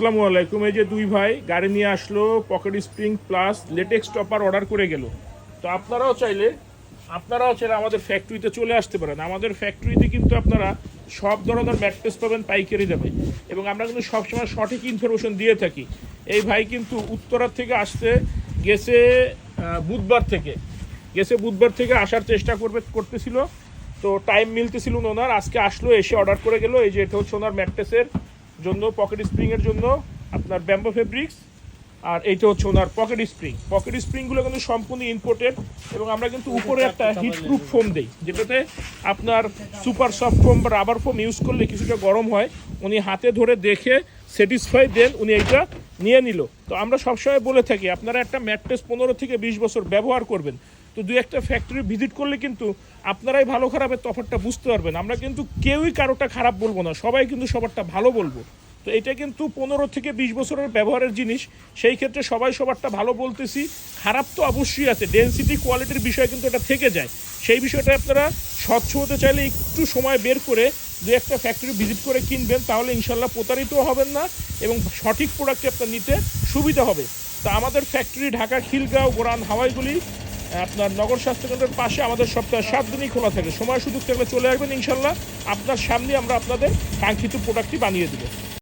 আসসালামু আলাইকুম। এই যে দুই ভাই গাড়ি নিয়ে আসলো, pocket spring plus LaTeX topper order করে গেল। তো আপনারাও চাইলে আমাদের ফ্যাক্টরিতে চলে আসতে পারেন। আমাদের ফ্যাক্টরিতে কিন্তু আপনারা সব ধরনের ম্যাট্রেস পাবেন পাইকারি দামে, এবং আমরা কিন্তু সবসময় সঠিক ইনফরমেশন দিয়ে থাকি। এই ভাই কিন্তু উত্তরার থেকে আসতে গেছে বুধবার থেকে আসার চেষ্টা করতেছিল, তো টাইম মিলতেছিল না ওনার। আজকে আসলো, এসে অর্ডার করে গেল। এই যে এটা হচ্ছে ওনার ম্যাট্রেসের জন্য, পকেট স্প্রিংয়ের জন্য আপনার ব্যাম্বো ফেব্রিক্স, আর এইটা হচ্ছে ওনার পকেট স্প্রিংগুলো কিন্তু সম্পূর্ণ ইম্পোর্টেড, এবং আমরা কিন্তু উপরে একটা হিটপ্রুফ ফোম দিই, যেটাতে আপনার সুপার সফট ফোম বা রাবার ফোম ইউজ করলে কিছুটা গরম হয়। উনি হাতে ধরে দেখে স্যাটিসফাই দেন, উনি এইটা নিয়ে নিল। তো আমরা সবসময় বলে থাকি আপনারা একটা ম্যাট্রেস 15 থেকে 20 বছর ব্যবহার করবেন, তো দুই একটা ফ্যাক্টরি ভিজিট করলে কিন্তু আপনারাই ভালো খারাপের তফাৎটা বুঝতে পারবেন। আমরা কিন্তু কেউই কারোটা খারাপ বলবো না, সবাই কিন্তু সবারটা ভালো বলবো। তো এটা কিন্তু 15 থেকে 20 বছরের ব্যবহারের জিনিস, সেই ক্ষেত্রে সবাই সবারটা ভালো বলতেছি। খারাপ তো অবশ্যই আছে, ডেনসিটি কোয়ালিটির বিষয় কিন্তু এটা থেকে যায়। সেই বিষয়টা আপনারা স্বচ্ছ হতে চাইলে একটু সময় বের করে দু একটা ফ্যাক্টরি ভিজিট করে কিনবেন, তাহলে ইনশাল্লাহ প্রতারিত হবেন না এবং সঠিক প্রোডাক্টটি আপনার নিতে সুবিধা হবে। তা আমাদের ফ্যাক্টরি ঢাকা খিলগাঁও গোরান হাওয়াইগুলি আপনার নগর স্বাস্থ্যকেন্দ্রের পাশে। আমাদের সপ্তাহে 7 দিনই খোলা থাকে। সময় সুযোগ থাকলে চলে আসবেন, ইনশাল্লাহ আপনার সামনে আমরা আপনাদের কাঙ্ক্ষিত প্রোডাক্টটি বানিয়ে দেবো।